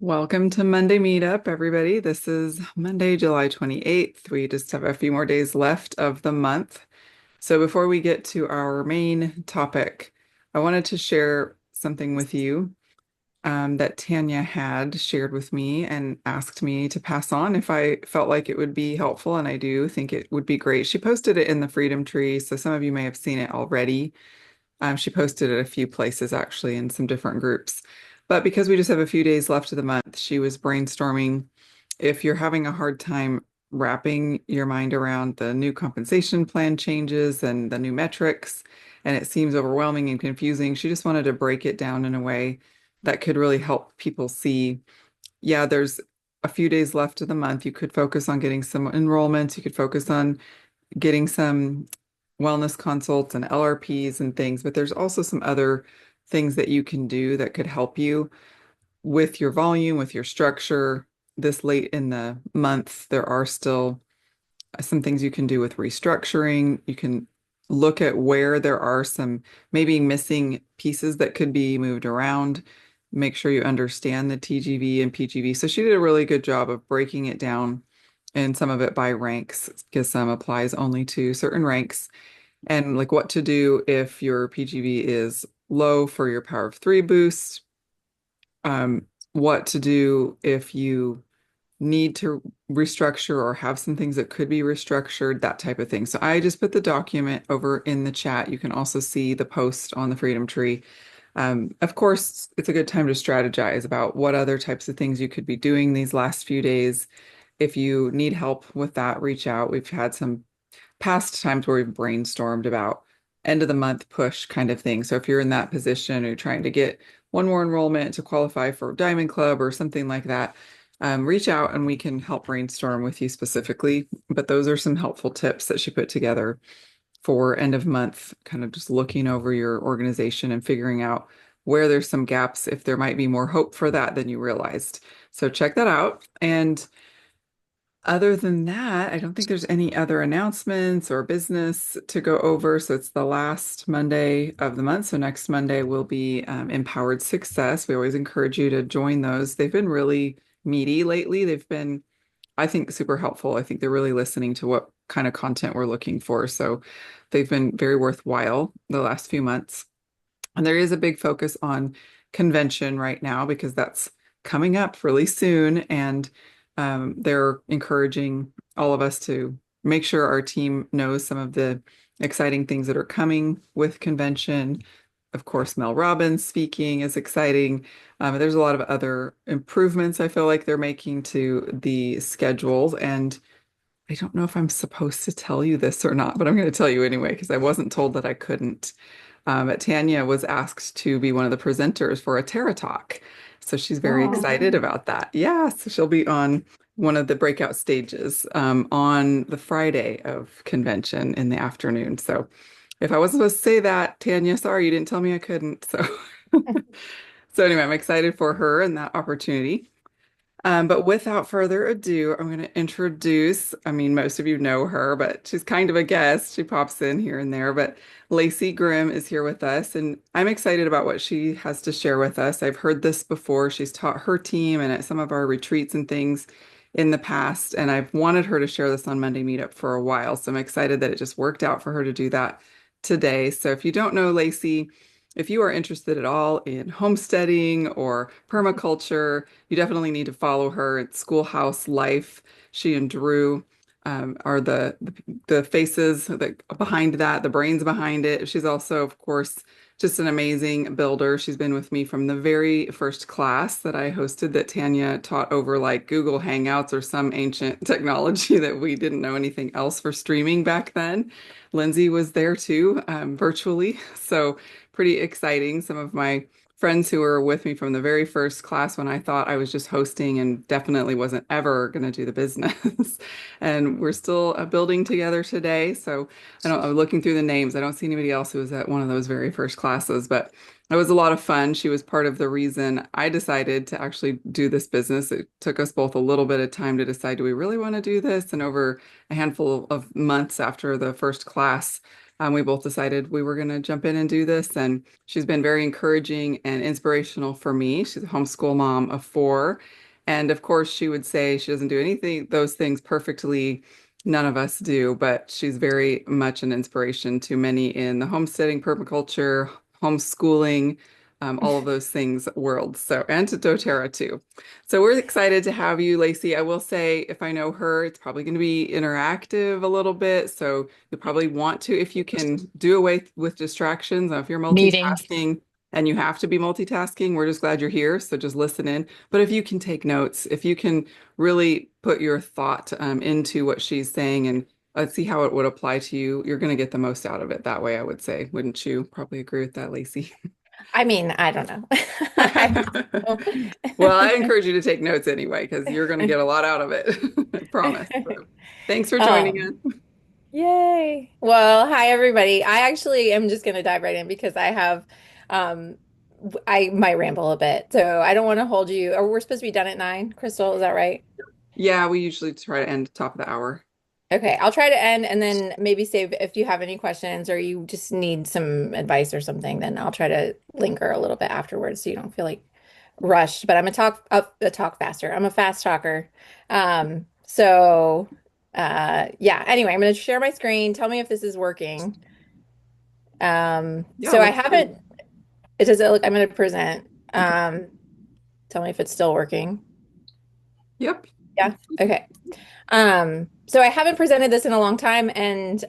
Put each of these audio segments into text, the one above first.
Welcome to Monday Meetup, everybody. This is Monday, July 28th. We just have a few more days left of the month. So before we get to our main topic, I wanted to share something with you that Tanya had shared with me and asked me to pass on if I felt like it would be helpful, and I do think it would be great. She posted it in the Freedom Tree, so some of you may have seen it already. She posted it a few places actually in some different groups. But because we just have a few days left of the month, she was brainstorming if you're having a hard time wrapping your mind around the new compensation plan changes and the new metrics, and it seems overwhelming and confusing. She just wanted to break it down in a way that could really help people see, yeah, there's a few days left of the month. You could focus on getting some enrollments. You could focus on getting some wellness consults and LRPs and things, but there's also some other things that you can do that could help you with your volume, with your structure. This late in the month, there are still some things you can do with restructuring. You can look at where there are some maybe missing pieces that could be moved around. Make sure you understand the TGV and PGV. So she did a really good job of breaking it down and some of it by ranks because some applies only to certain ranks and like what to do if your PGV is low for your power of three boost, what to do if you need to restructure or have some things that could be restructured, that type of thing. So I just put the document over in the chat. You can also see the post on the Freedom Tree. Of course, it's a good time to strategize about what other types of things you could be doing these last few days. If you need help with that, reach out. We've had some past times where we've brainstormed about end of the month push kind of thing. So if you're in that position or you're trying to get one more enrollment to qualify for Diamond Club or something like that, reach out and we can help brainstorm with you specifically. But those are some helpful tips that she put together for end of month, kind of just looking over your organization and figuring out where there's some gaps, if there might be more hope for that than you realized. So check that out. And other than that, I don't think there's any other announcements or business to go over. So it's the last Monday of the month. So next Monday will be Empowered Success. We always encourage you to join those. They've been really meaty lately. They've been, I think, super helpful. I think they're really listening to what kind of content we're looking for. So they've been very worthwhile the last few months. And there is a big focus on convention right now because that's coming up really soon. And they're encouraging all of us to make sure our team knows some of the exciting things that are coming with convention. Of course, Mel Robbins speaking is exciting. There's a lot of other improvements I feel like they're making to the schedules. And I don't know if I'm supposed to tell you this or not, but I'm going to tell you anyway because I wasn't told that I couldn't. But Tanya was asked to be one of the presenters for a Terra Talk. So she's very excited Oh, about that. Yeah, so she'll be on one of the breakout stages on the Friday of convention in the afternoon. So if I wasn't supposed to say that, Tanya, sorry, you didn't tell me I couldn't. So so anyway, I'm excited for her and that opportunity. But without further ado, I'm going to introduce, I mean, most of you know her, but she's kind of a guest. She pops in here and there, but Lacey Grim is here with us, and I'm excited about what she has to share with us. I've heard this before. She's taught her team and at some of our retreats and things in the past, and I've wanted her to share this on Monday Meetup for a while. So I'm excited that it just worked out for her to do that today. So if you don't know Lacey, if you are interested at all in homesteading or permaculture, you definitely need to follow her at Schoolhouse Life. She and Drew are the faces that behind that, the brains behind it. She's also, of course, just an amazing builder. She's been with me from the very first class that I hosted that Tanya taught over like Google Hangouts or some ancient technology that we didn't know anything else for streaming back then. Lindsay was there too, virtually. So pretty exciting. Some of my friends who were with me from the very first class when I thought I was just hosting and definitely wasn't ever going to do the business. And we're still building together today. So I'm looking through the names. I don't see anybody else who was at one of those very first classes, but it was a lot of fun. She was part of the reason I decided to actually do this business. It took us both a little bit of time to decide, do we really want to do this? And over a handful of months after the first class, We both decided we were going to jump in and do this, and she's been very encouraging and inspirational for me. She's a homeschool mom of four, and of course, she would say she doesn't do anything those things perfectly. None of us do, but she's very much an inspiration to many in the homesteading, permaculture, homeschooling, all of those things world. So, and to doTERRA too. So we're excited to have you, Lacey. I will say, if I know her, it's probably going to be interactive a little bit. So you'll probably want to, if you can do away with distractions. If you're Meetings. multitasking and you have to be multitasking, we're just glad you're here. So just listen in. But if you can take notes, if you can really put your thought into what she's saying and let's see how it would apply to you, you're going to get the most out of it that way, I would say. Wouldn't you probably agree with that, Lacey? I mean, I don't know. I don't Well, I know. encourage you to take notes anyway, because you're going to get a lot out of it. I promise. So, thanks for joining Um, us. Yay. Well, hi everybody. I actually am just going to dive right in because I have um I might ramble a bit. So I don't want to hold you. Or we're supposed to be done at 9, Crystal, is that right? Yeah, we usually try to end at the top of the hour. Okay, I'll try to end and then maybe save if you have any questions or you just need some advice or something, then I'll try to linger a little bit afterwards so you don't feel like rushed. But I'm a talk faster. I'm a fast talker. Yeah, anyway, I'm gonna share my screen. Tell me if this is working. Yeah, So I looks haven't good. it does it look I'm gonna present. Tell me if it's still working. Yep. Yeah. Okay. So I haven't presented this in a long time, and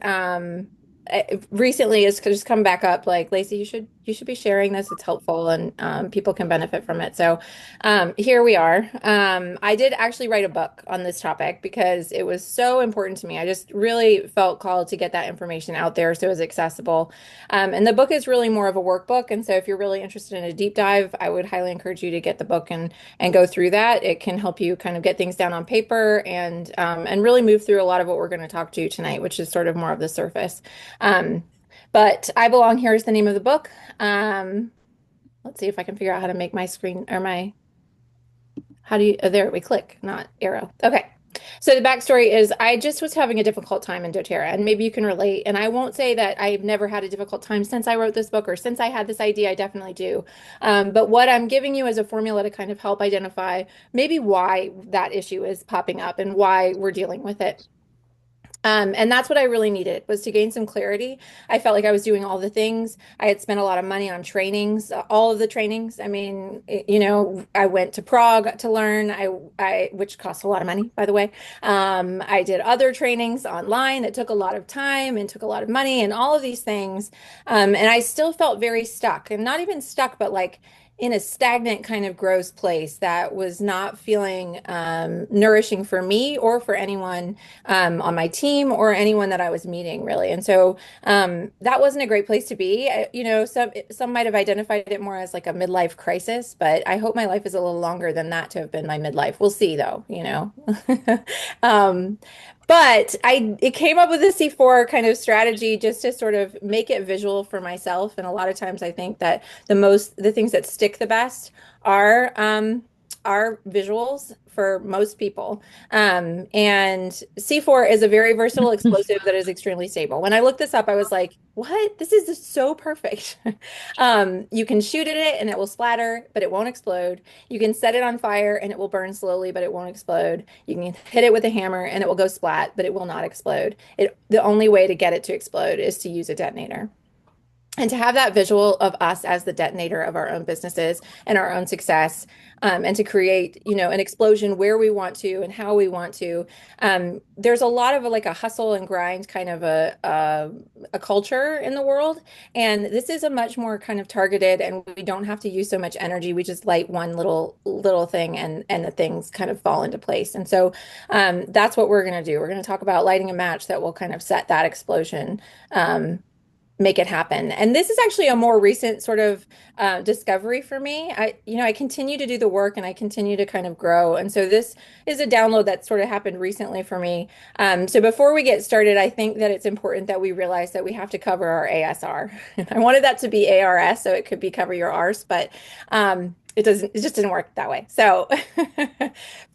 recently it's just come back up. Like Lacey, you should be sharing this. It's helpful, and people can benefit from it. So here we are. I did actually write a book on this topic because it was so important to me. I just really felt called to get that information out there so it was accessible. And the book is really more of a workbook, and so if you're really interested in a deep dive, I would highly encourage you to get the book and go through that. It can help you kind of get things down on paper and really move through a lot of what we're going to talk to tonight, which is sort of more of the surface. Um, but I Belong Here is the name of the book. Um, let's see if I can figure out how to make my screen or my how do you there we click, not arrow. Okay. So the backstory is I just was having a difficult time in doTERRA, and maybe you can relate. And I won't say that I've never had a difficult time since I wrote this book or since I had this idea. I definitely do. But what I'm giving you is a formula to kind of help identify maybe why that issue is popping up and why we're dealing with it. And that's what I really needed was to gain some clarity. I felt like I was doing all the things. I had spent a lot of money on trainings, all of the trainings. I mean, I went to Prague to learn, which cost a lot of money, by the way. I did other trainings online that took a lot of time and took a lot of money and all of these things. And I still felt very stuck and not even stuck, but like in a stagnant kind of gross place that was not feeling nourishing for me or for anyone on my team or anyone that I was meeting, really. And so that wasn't a great place to be. Some might have identified it more as like a midlife crisis, but I hope my life is a little longer than that to have been my midlife. We'll see, though. um, but it came up with a C4 kind of strategy just to sort of make it visual for myself. And a lot of times I think that the things that stick the best are visuals for most people. And C4 is a very versatile explosive that is extremely stable. When I looked this up, I was like, what? This is just so perfect. You can shoot at it and it will splatter, but it won't explode. You can set it on fire and it will burn slowly, but it won't explode. You can hit it with a hammer and it will go splat, but it will not explode. The only way to get it to explode is to use a detonator. And to have that visual of us as the detonator of our own businesses and our own success, and to create, an explosion where we want to and how we want to. There's a lot of like a hustle and grind kind of a culture in the world, and this is a much more kind of targeted, and we don't have to use so much energy. We just light one little thing, and the things kind of fall into place. And so that's what we're going to do. We're going to talk about lighting a match that will kind of set that explosion. Make it happen. And this is actually a more recent sort of discovery for me. I continue to do the work and I continue to kind of grow. And so this is a download that sort of happened recently for me. So before we get started, I think that it's important that we realize that we have to cover our ASR. I wanted that to be ARS, so it could be cover your arse, but it just didn't work that way. So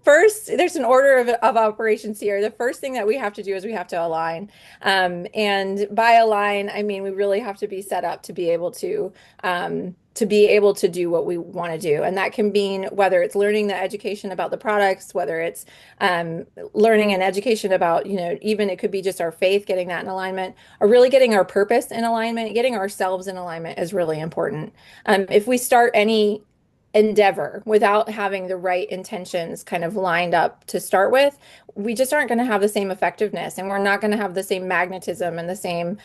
first, there's an order of operations here. The first thing that we have to do is we have to align. And by align, I mean we really have to be set up to be able to do what we want to do. And that can mean whether it's learning the education about the products, whether it's learning an education about, even it could be just our faith, getting that in alignment, or really getting our purpose in alignment, getting ourselves in alignment is really important. If we start any endeavor without having the right intentions kind of lined up to start with, we just aren't going to have the same effectiveness and we're not going to have the same magnetism and the same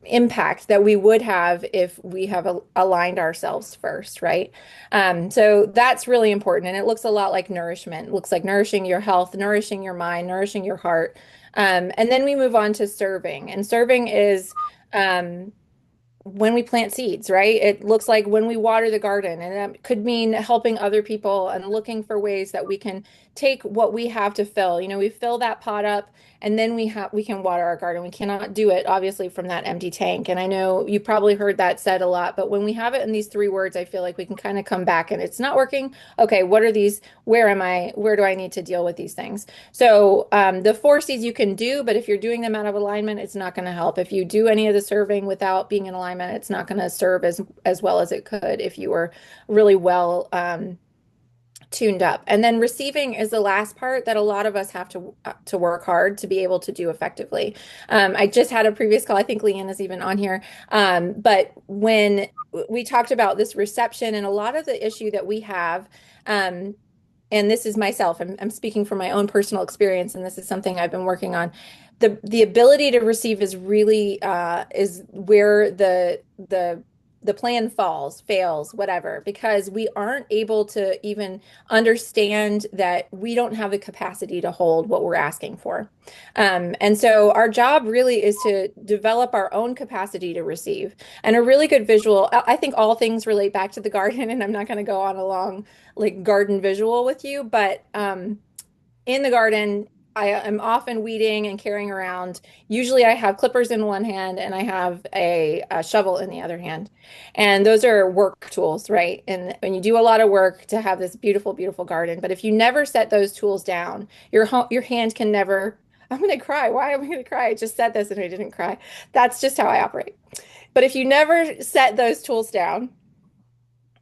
impact that we would have if we have aligned ourselves first, right? So that's really important. And it looks a lot like nourishment. It looks like nourishing your health, nourishing your mind, nourishing your heart. And then we move on to serving. And serving is um, when we plant seeds, right? It looks like when we water the garden, and that could mean helping other people and looking for ways that we can take what we have to fill. We fill that pot up and then we can water our garden. We cannot do it obviously from that empty tank. And I know you probably heard that said a lot, but when we have it in these three words, I feel like we can kind of come back and it's not working. Okay, what are these? Where am I? Where do I need to deal with these things? So the four C's you can do, but if you're doing them out of alignment, it's not going to help. If you do any of the serving without being in alignment, it's not going to serve as well as it could if you were really well tuned up. And then receiving is the last part that a lot of us have to work hard to be able to do effectively. I just had a previous call. I think Leanne is even on here. But when we talked about this reception and a lot of the issue that we have, um, and this is myself, I'm speaking from my own personal experience, and this is something I've been working on. The ability to receive is really is where the plan fails, whatever, because we aren't able to even understand that we don't have the capacity to hold what we're asking for. And so our job really is to develop our own capacity to receive. And a really good visual, I think all things relate back to the garden, and I'm not going to go on a long like garden visual with you, but in the garden, I am often weeding and carrying around. Usually, I have clippers in one hand and I have a shovel in the other hand. And those are work tools, right? And when you do a lot of work to have this beautiful, beautiful garden, but if you never set those tools down, your hand can never. I'm going to cry. Why am I going to cry? I just said this and I didn't cry. That's just how I operate. But if you never set those tools down,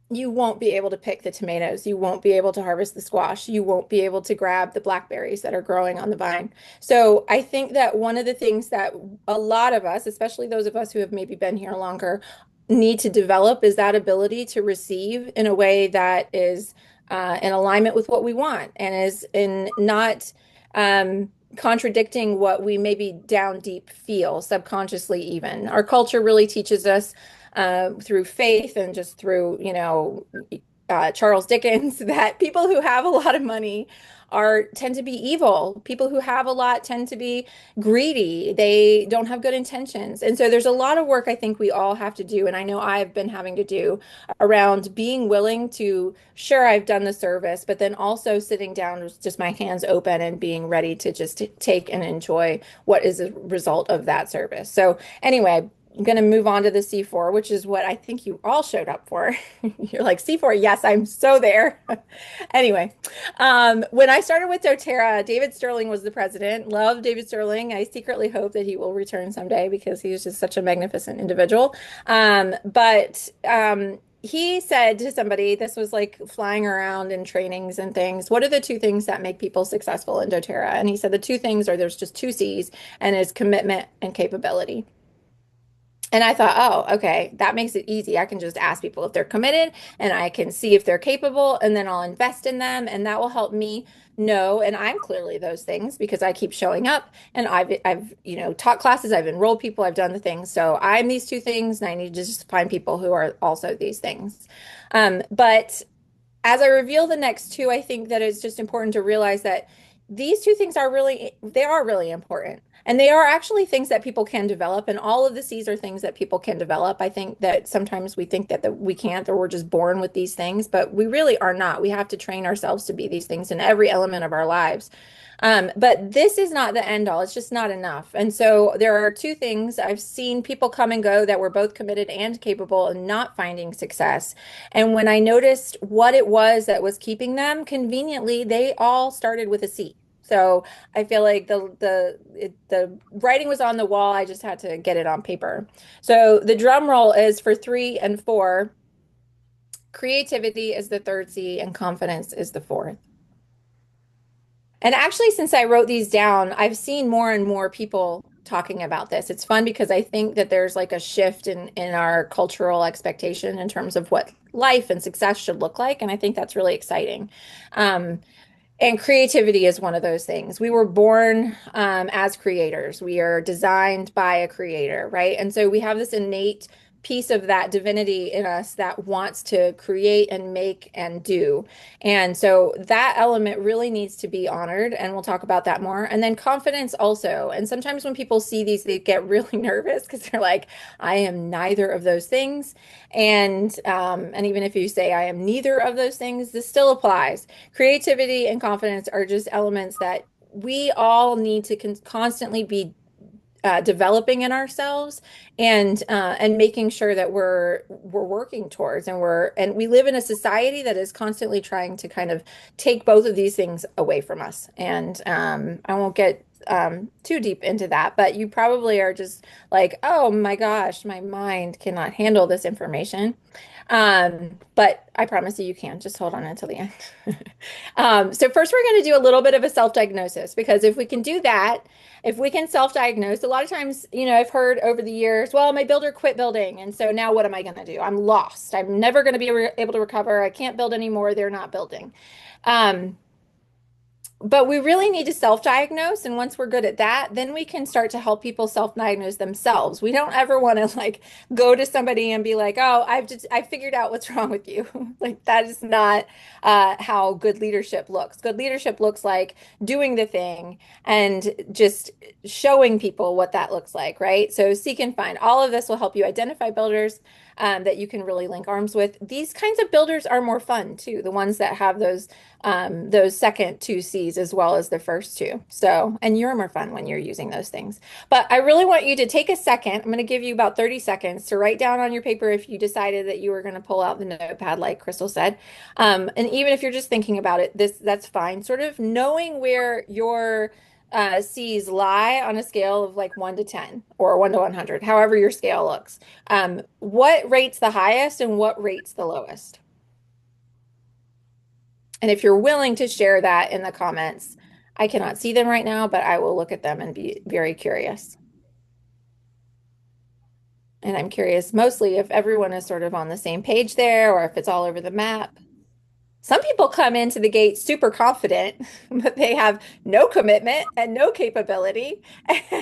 you won't be able to pick the tomatoes. You won't be able to harvest the squash. You won't be able to grab the blackberries that are growing on the vine. So I think that one of the things that a lot of us, especially those of us who have maybe been here longer, need to develop is that ability to receive in a way that is in alignment with what we want and is in not contradicting what we maybe down deep feel subconsciously even. Our culture really teaches us through faith and just through, Charles Dickens, that people who have a lot of money are tend to be evil. People who have a lot tend to be greedy. They don't have good intentions. And so there's a lot of work I think we all have to do. And I know I've been having to do around being willing to, sure, I've done the service, but then also sitting down with just my hands open and being ready to just take and enjoy what is a result of that service. So anyway, I'm going to move on to the C4, which is what I think you all showed up for. You're like, C4, yes, I'm so there. Anyway, when I started with doTERRA, David Sterling was the president. Love David Sterling. I secretly hope that he will return someday because he's just such a magnificent individual. But he said to somebody, this was like flying around in trainings and things, what are the two things that make people successful in doTERRA? And he said the two things are there's just two C's, and it's commitment and capability. And I thought, oh, okay, that makes it easy. I can just ask people if they're committed and I can see if they're capable and then I'll invest in them and that will help me know. And I'm clearly those things because I keep showing up and I've taught classes, I've enrolled people, I've done the things. So I'm these two things and I need to just find people who are also these things. But as I reveal the next two, I think that it's just important to realize that these two things are really, they are really important. And they are actually things that people can develop, and all of the C's are things that people can develop. I think that sometimes we think that we can't, or we're just born with these things, but we really are not. We have to train ourselves to be these things in every element of our lives. But this is not the end all. It's just not enough. And so there are two things I've seen people come and go that were both committed and capable and not finding success. And when I noticed what it was that was keeping them, conveniently, they all started with a C. So I feel like the writing was on the wall. I just had to get it on paper. So the drum roll is for 3 and 4. Creativity is the third C, and confidence is the fourth. And actually, since I wrote these down, I've seen more and more people talking about this. It's fun because I think that there's like a shift in our cultural expectation in terms of what life and success should look like, and I think that's really exciting. Um, and creativity is one of those things. We were born as creators. We are designed by a creator, right? And so we have this innate piece of that divinity in us that wants to create and make and do. And so that element really needs to be honored, and we'll talk about that more. And then confidence also. And sometimes when people see these, they get really nervous because they're like, I am neither of those things. And even if you say I am neither of those things, this still applies. Creativity and confidence are just elements that we all need to constantly be developing in ourselves and making sure that we're working towards, and we live in a society that is constantly trying to kind of take both of these things away from us. And I won't get too deep into that, but you probably are just like, oh my gosh, my mind cannot handle this information. But I promise you, you can. Just hold on until the end. So first, we're going to do a little bit of a self-diagnosis, because if we can do that, if we can self-diagnose, a lot of times, I've heard over the years, well, my builder quit building, and so now what am I going to do? I'm lost. I'm never going to be able to recover. I can't build anymore. They're not building. Um, but we really need to self-diagnose, and once we're good at that, then we can start to help people self-diagnose themselves. We don't ever want to like go to somebody and be like, "Oh, I figured out what's wrong with you." Like that is not how good leadership looks. Good leadership looks like doing the thing and just showing people what that looks like, right? So seek and find. All of this will help you identify builders that you can really link arms with. These kinds of builders are more fun too, the ones that have those second two C's as well as the first two. So, and you're more fun when you're using those things. But I really want you to take a second. I'm going to give you about 30 seconds to write down on your paper if you decided that you were going to pull out the notepad, like Crystal said. And even if you're just thinking about it, that's fine. Sort of knowing where your C's lie on a scale of like 1 to 10 or 1 to 100, however your scale looks. What rates the highest and what rates the lowest? And if you're willing to share that in the comments, I cannot see them right now, but I will look at them and be very curious. And I'm curious mostly if everyone is sort of on the same page there or if it's all over the map. Some people come into the gate super confident, but they have no commitment and no capability.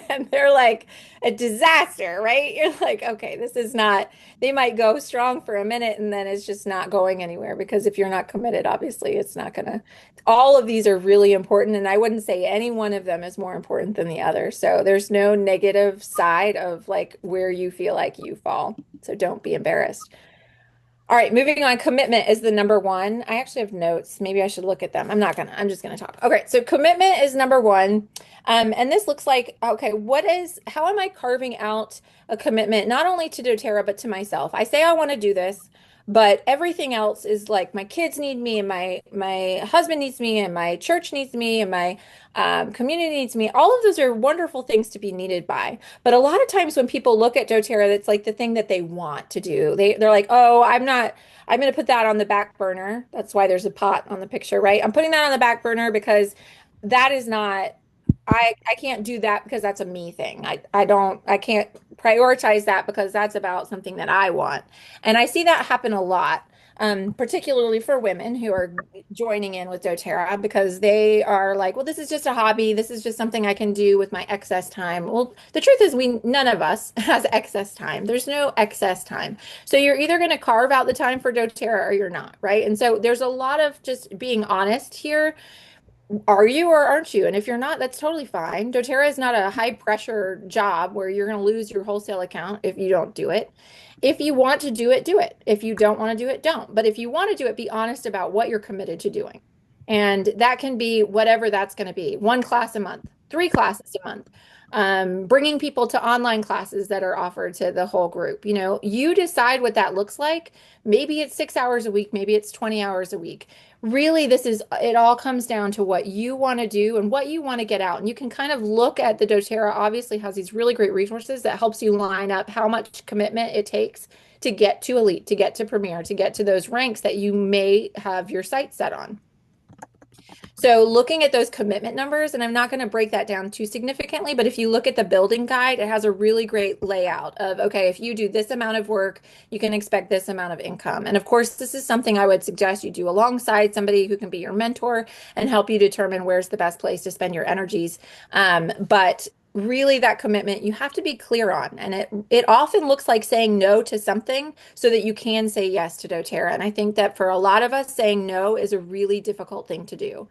And they're like a disaster, right? You're like, okay, this is not, they might go strong for a minute and then it's just not going anywhere, because if you're not committed, obviously it's not gonna, all of these are really important. And I wouldn't say any one of them is more important than the other. So there's no negative side of like where you feel like you fall. So don't be embarrassed. All right, moving on. Commitment is the number one. I actually have notes. Maybe I should look at them. I'm just gonna talk. Okay, so commitment is number one. And this looks like, okay, how am I carving out a commitment, not only to doTERRA, but to myself? I say I want to do this, but everything else is like my kids need me, and my husband needs me, and my church needs me, and my community needs me. All of those are wonderful things to be needed by. But a lot of times when people look at doTERRA, that's like the thing that they want to do. They're like, oh, I'm going to put that on the back burner. That's why there's a pot on the picture, right? I'm putting that on the back burner because that is not, I can't do that because that's a me thing. I can't prioritize that because that's about something that I want. And I see that happen a lot. Particularly for women who are joining in with doTERRA because they are like, well, this is just a hobby. This is just something I can do with my excess time. Well, the truth is, none of us has excess time. There's no excess time. So you're either going to carve out the time for doTERRA or you're not, right? And so there's a lot of just being honest here. Are you or aren't you? And if you're not, that's totally fine. doTERRA is not a high pressure job where you're going to lose your wholesale account if you don't do it. If you want to do it, do it. If you don't want to do it, don't. But if you want to do it, be honest about what you're committed to doing. And that can be whatever that's going to be. One class a month, three classes a month, bringing people to online classes that are offered to the whole group. You decide what that looks like. Maybe it's 6 hours a week, maybe it's 20 hours a week. Really, it all comes down to what you want to do and what you want to get out. And you can kind of look at the doTERRA obviously has these really great resources that helps you line up how much commitment it takes to get to elite, to get to premier, to get to those ranks that you may have your sights set on. So looking at those commitment numbers, and I'm not going to break that down too significantly, but if you look at the building guide, it has a really great layout of, okay, if you do this amount of work, you can expect this amount of income. And of course, this is something I would suggest you do alongside somebody who can be your mentor and help you determine where's the best place to spend your energies. But really that commitment you have to be clear on, and it often looks like saying no to something so that you can say yes to doTERRA. And I think that for a lot of us, saying no is a really difficult thing to do.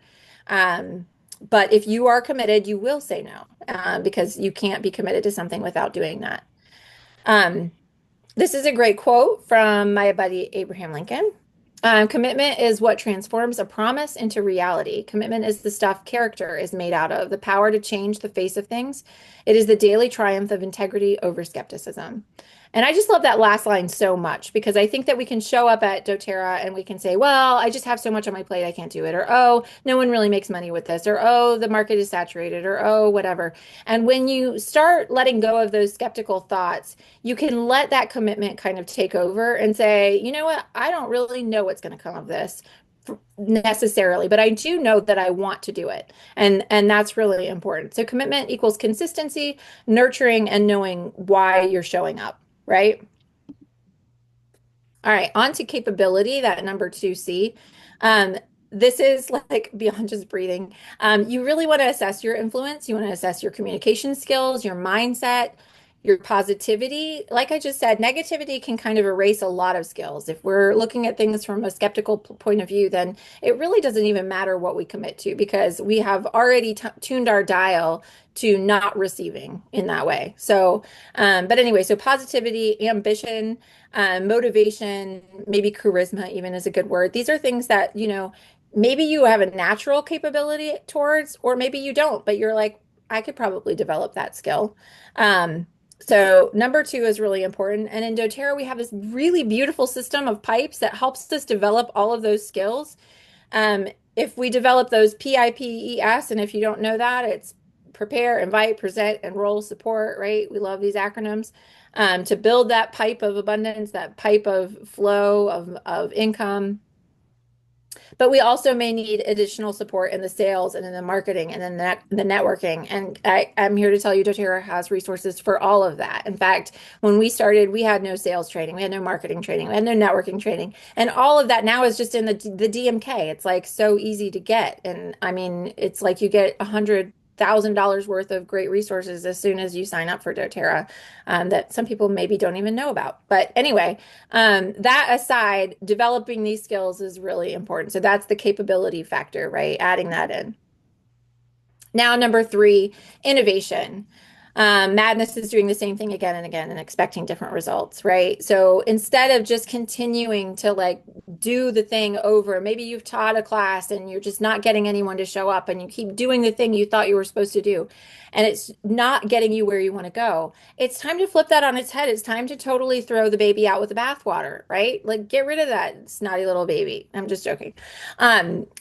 um, but if you are committed, you will say no, because you can't be committed to something without doing that. um, this is a great quote from my buddy Abraham Lincoln. Commitment is what transforms a promise into reality. Commitment is the stuff character is made out of, the power to change the face of things. It is the daily triumph of integrity over skepticism. And I just love that last line so much because I think that we can show up at doTERRA and we can say, well, I just have so much on my plate, I can't do it. Or, oh, no one really makes money with this. Or, oh, the market is saturated. Or, oh, whatever. And when you start letting go of those skeptical thoughts, you can let that commitment kind of take over and say, you know what, I don't really know what's going to come of this necessarily, but I do know that I want to do it. And that's really important. So commitment equals consistency, nurturing, and knowing why you're showing up, right? All right, on to capability, that number 2C. Um, this is like beyond just breathing. You really want to assess your influence. You want to assess your communication skills, your mindset, your positivity. Like I just said, negativity can kind of erase a lot of skills. If we're looking at things from a skeptical point of view, then it really doesn't even matter what we commit to because we have already tuned our dial to not receiving in that way. So, but anyway, so positivity, ambition, motivation, maybe charisma even is a good word. These are things that, maybe you have a natural capability towards, or maybe you don't, but you're like, I could probably develop that skill. Um, so number 2 is really important. And in doTERRA, we have this really beautiful system of pipes that helps us develop all of those skills. Um, if we develop those PIPES, and if you don't know that, it's prepare, invite, present, enroll, support, right? We love these acronyms. To build that pipe of abundance, that pipe of flow of income. But we also may need additional support in the sales and in the marketing and in the networking. And I'm here to tell you, doTERRA has resources for all of that. In fact, when we started, we had no sales training, we had no marketing training, we had no networking training. And all of that now is just in the DMK. It's like so easy to get. And I mean, it's like you get $100,000 worth of great resources as soon as you sign up for doTERRA, that some people maybe don't even know about. But anyway, that aside, developing these skills is really important. So that's the capability factor, right? Adding that in. Now, number 3, innovation. Madness is doing the same thing again and again and expecting different results, right? So instead of just continuing to like do the thing over, maybe you've taught a class and you're just not getting anyone to show up and you keep doing the thing you thought you were supposed to do and it's not getting you where you want to go. It's time to flip that on its head. It's time to totally throw the baby out with the bathwater, right? Like get rid of that snotty little baby. I'm just joking.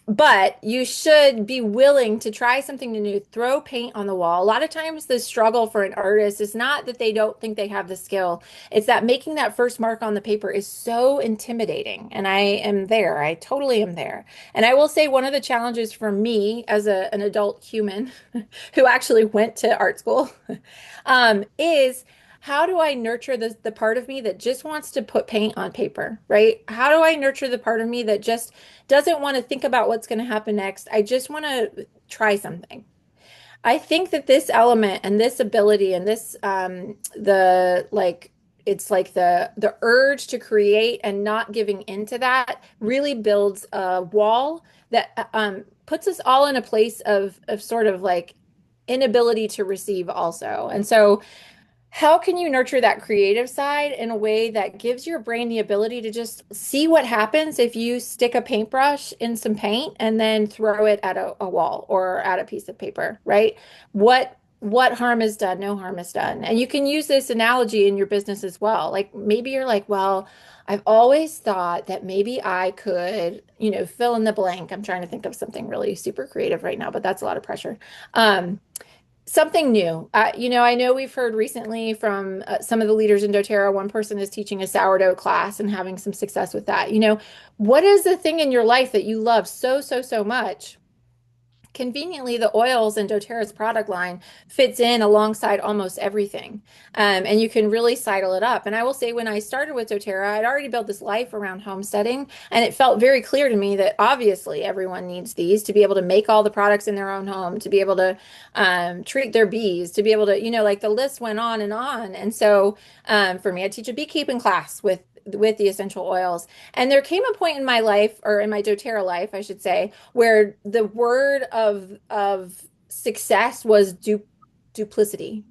But you should be willing to try something new, throw paint on the wall. A lot of times the struggle for an artist is not that they don't think they have the skill. It's that making that first mark on the paper is so intimidating. And I am there. I totally am there. And I will say one of the challenges for me as an adult human who actually went to art school, is how do I nurture the part of me that just wants to put paint on paper, right? How do I nurture the part of me that just doesn't want to think about what's going to happen next? I just want to try something. I think that this element and this ability and this the like it's like the urge to create and not giving into that really builds a wall that puts us all in a place of sort of like inability to receive also. And so how can you nurture that creative side in a way that gives your brain the ability to just see what happens if you stick a paintbrush in some paint and then throw it at a wall or at a piece of paper, right? What harm is done? No harm is done. And you can use this analogy in your business as well. Like maybe you're like, well, I've always thought that maybe I could, fill in the blank. I'm trying to think of something really super creative right now, but that's a lot of pressure. Um, Something new. I know we've heard recently from some of the leaders in doTERRA, one person is teaching a sourdough class and having some success with that. What is the thing in your life that you love so, so, so much? Conveniently, the oils in doTERRA's product line fits in alongside almost everything. And you can really sidle it up. And I will say, when I started with doTERRA, I'd already built this life around homesteading. And it felt very clear to me that obviously everyone needs these to be able to make all the products in their own home, to be able to treat their bees, to be able to, like the list went on and on. And so for me, I teach a beekeeping class with the essential oils. And there came a point in my life, or in my doTERRA life, I should say, where the word of success was duplicity.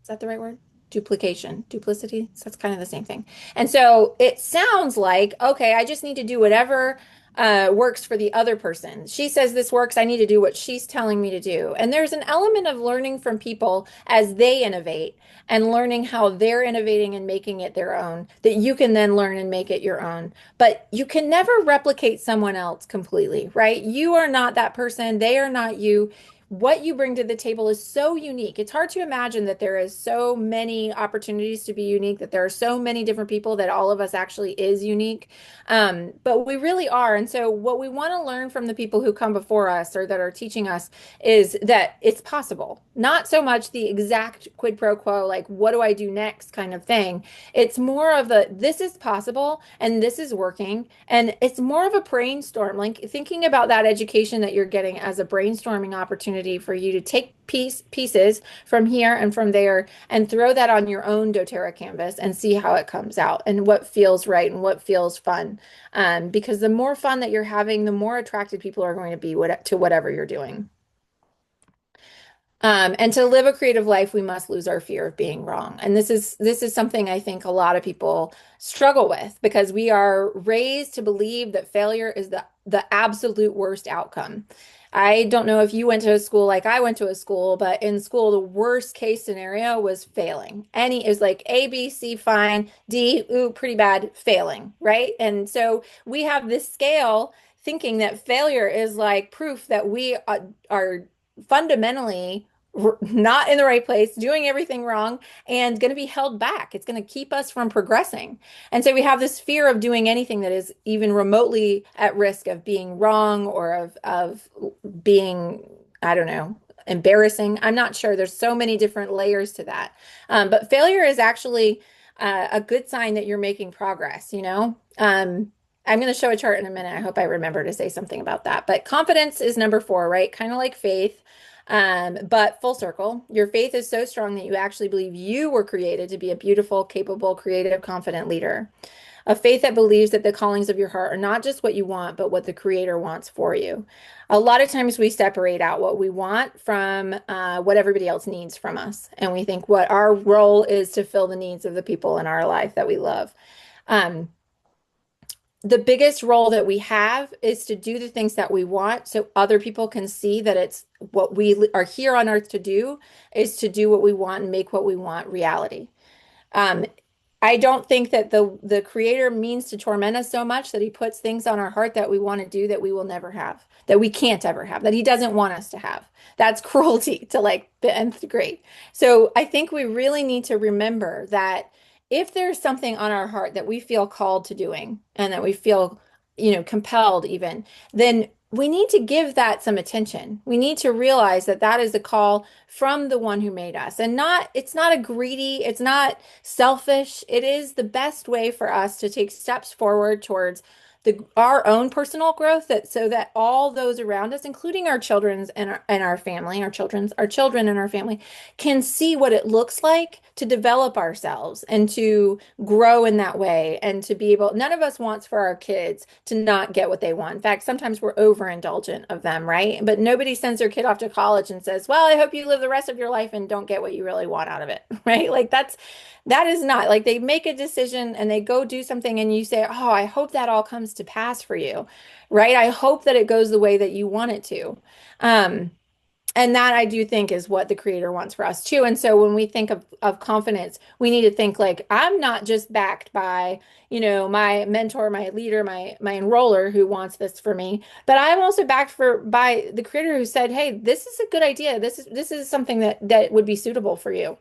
Is that the right word? Duplication, duplicity. So that's kind of the same thing. And so it sounds like, okay, I just need to do whatever works for the other person. She says this works. I need to do what she's telling me to do. And there's an element of learning from people as they innovate and learning how they're innovating and making it their own, that you can then learn and make it your own. But you can never replicate someone else completely, right? You are not that person. They are not you. What you bring to the table is so unique. It's hard to imagine that there is so many opportunities to be unique, that there are so many different people, that all of us actually is unique. But we really are. And so what we want to learn from the people who come before us or that are teaching us is that it's possible. Not so much the exact quid pro quo, like what do I do next kind of thing. It's more of a this is possible and this is working. And it's more of a brainstorm, like thinking about that education that you're getting as a brainstorming opportunity for you to take pieces from here and from there and throw that on your own doTERRA canvas and see how it comes out and what feels right and what feels fun. Because the more fun that you're having, the more attracted people are going to be to whatever you're doing. And to live a creative life, we must lose our fear of being wrong. And this is something I think a lot of people struggle with because we are raised to believe that failure is the absolute worst outcome. I don't know if you went to a school like I went to a school, but in school, the worst case scenario was failing. It was like A, B, C, fine, D, ooh, pretty bad, failing, right? And so we have this scale thinking that failure is like proof that we are fundamentally not in the right place, doing everything wrong, and going to be held back. It's going to keep us from progressing. And so we have this fear of doing anything that is even remotely at risk of being wrong or of being, I don't know, embarrassing. I'm not sure. There's so many different layers to that. But failure is actually a good sign that you're making progress. I'm going to show a chart in a minute. I hope I remember to say something about that. But confidence is number 4, right? Kind of like faith. But full circle, your faith is so strong that you actually believe you were created to be a beautiful, capable, creative, confident leader. A faith that believes that the callings of your heart are not just what you want, but what the Creator wants for you. A lot of times we separate out what we want from what everybody else needs from us. And we think what our role is to fill the needs of the people in our life that we love. Um, the biggest role that we have is to do the things that we want so other people can see that it's what we are here on earth to do is to do what we want and make what we want reality. Um, I don't think that the creator means to torment us so much that he puts things on our heart that we want to do that we will never have, that we can't ever have, that he doesn't want us to have. That's cruelty to like the nth degree. So I think we really need to remember that if there's something on our heart that we feel called to doing and that we feel, compelled even, then we need to give that some attention. We need to realize that that is a call from the one who made us and it's not a greedy, it's not selfish. It is the best way for us to take steps forward towards our own personal growth, that so that all those around us, including our children's and our family, our children and our family, can see what it looks like to develop ourselves and to grow in that way and to be able, none of us wants for our kids to not get what they want. In fact, sometimes we're overindulgent of them, right? But nobody sends their kid off to college and says, well, I hope you live the rest of your life and don't get what you really want out of it, right? Like that is not like they make a decision and they go do something and you say, oh, I hope that all comes to pass for you, right? I hope that it goes the way that you want it to. Um, and that I do think is what the creator wants for us too. And so when we think of confidence, we need to think like, I'm not just backed by, my mentor, my leader, my enroller who wants this for me, but I'm also backed by the creator who said, hey, this is a good idea. This is something that would be suitable for you.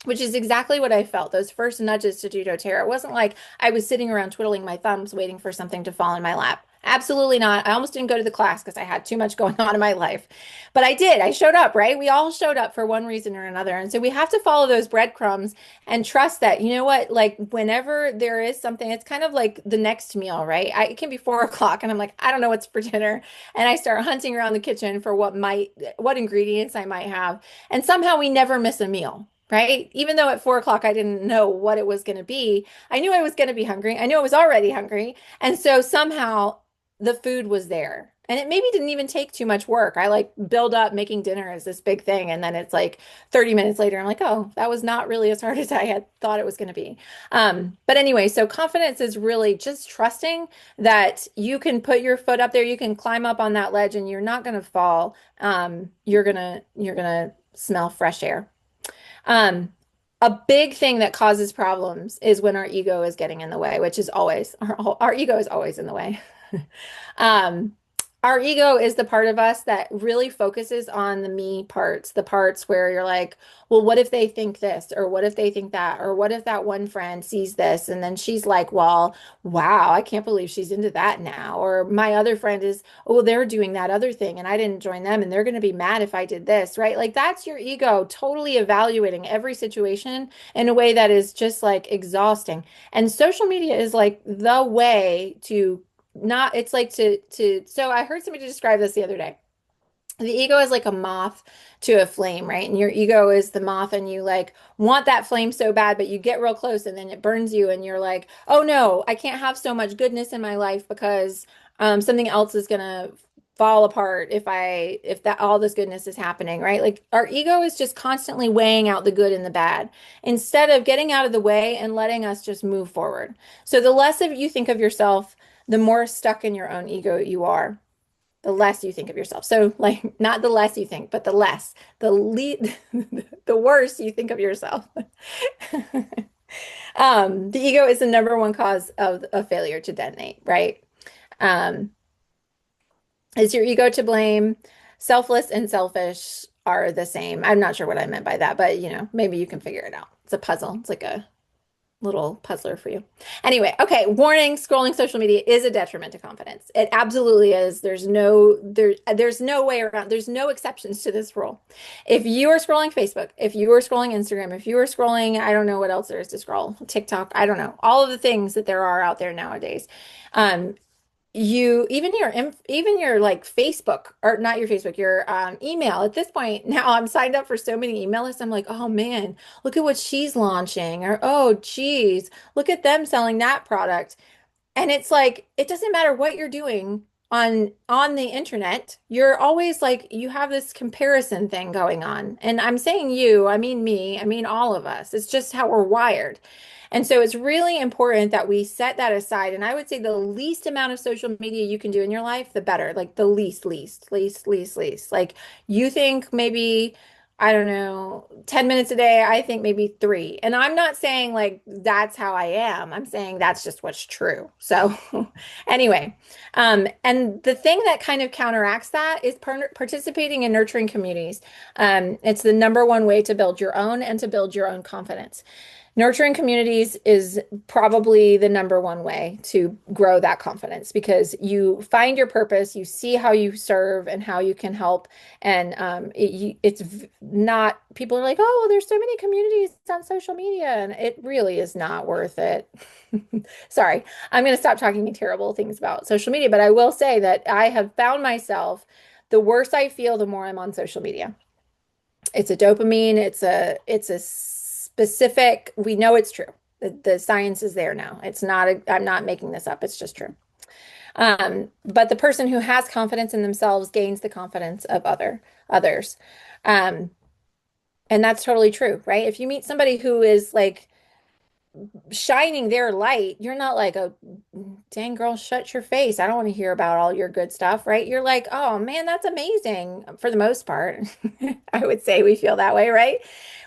Which is exactly what I felt, those first nudges to do doTERRA. It wasn't like I was sitting around twiddling my thumbs waiting for something to fall in my lap. Absolutely not. I almost didn't go to the class because I had too much going on in my life. But I did. I showed up, right? We all showed up for one reason or another. And so we have to follow those breadcrumbs and trust that, you know what, like whenever there is something, it's kind of like the next meal, right? It can be 4 o'clock and I'm like, I don't know what's for dinner. And I start hunting around the kitchen for what ingredients I might have. And somehow we never miss a meal. Right? Even though at 4 o'clock I didn't know what it was going to be, I knew I was going to be hungry. I knew I was already hungry. And so somehow the food was there. And it maybe didn't even take too much work. I like build up making dinner as this big thing. And then it's like 30 minutes later, I'm like, oh, that was not really as hard as I had thought it was going to be. But anyway, so confidence is really just trusting that you can put your foot up there, you can climb up on that ledge and you're not going to fall. You're gonna smell fresh air. Um, a big thing that causes problems is when our ego is getting in the way, which is always our ego is always in the way. Um, our ego is the part of us that really focuses on the me parts, the parts where you're like, well, what if they think this, or what if they think that, or what if that one friend sees this and then she's like, well, wow, I can't believe she's into that now. Or my other friend is, oh, they're doing that other thing and I didn't join them and they're going to be mad if I did this, right? Like that's your ego totally evaluating every situation in a way that is just like exhausting. And social media is like the way to not, it's like so I heard somebody describe this the other day. The ego is like a moth to a flame, right? And your ego is the moth, and you like want that flame so bad, but you get real close and then it burns you, and you're like, oh no, I can't have so much goodness in my life because something else is gonna fall apart if that all this goodness is happening, right? Like our ego is just constantly weighing out the good and the bad instead of getting out of the way and letting us just move forward. So the less of you think of yourself, the more stuck in your own ego you are, the less you think of yourself. So like not the less you think, but the worse you think of yourself. The ego is the number one cause of a failure to detonate, right? Um, is your ego to blame? Selfless and selfish are the same. I'm not sure what I meant by that, but maybe you can figure it out. It's a puzzle. It's like a little puzzler for you. Anyway, okay, warning, scrolling social media is a detriment to confidence. It absolutely is. There's no way around. There's no exceptions to this rule. If you are scrolling Facebook, if you are scrolling Instagram, if you are scrolling, I don't know what else there is to scroll, TikTok, I don't know, all of the things that there are out there nowadays. Um, you even your like Facebook, or not your Facebook, your email at this point. Now I'm signed up for so many email lists. I'm like, oh man, look at what she's launching, or oh geez, look at them selling that product. And it's like it doesn't matter what you're doing on the internet, you're always like you have this comparison thing going on. And I'm saying you, I mean me, I mean all of us. It's just how we're wired. And so it's really important that we set that aside. And I would say the least amount of social media you can do in your life, the better. Like the least. Like you think maybe, I don't know, 10 minutes a day, I think maybe three. And I'm not saying like that's how I am. I'm saying that's just what's true. So anyway, and the thing that kind of counteracts that is participating in nurturing communities. It's the number one way to build your own and to build your own confidence. Nurturing communities is probably the number one way to grow that confidence because you find your purpose, you see how you serve and how you can help. And not, people are like, oh, well, there's so many communities on social media, and it really is not worth it. Sorry, I'm going to stop talking terrible things about social media, but I will say that I have found myself the worse I feel, the more I'm on social media. It's a dopamine, it's a specific, we know it's true. The science is there now. It's not I'm not making this up. It's just true. But the person who has confidence in themselves gains the confidence of others. Um, and that's totally true, right? If you meet somebody who is like shining their light, you're not like, oh, dang girl, shut your face. I don't want to hear about all your good stuff, right? You're like, oh man, that's amazing for the most part. I would say we feel that way, right?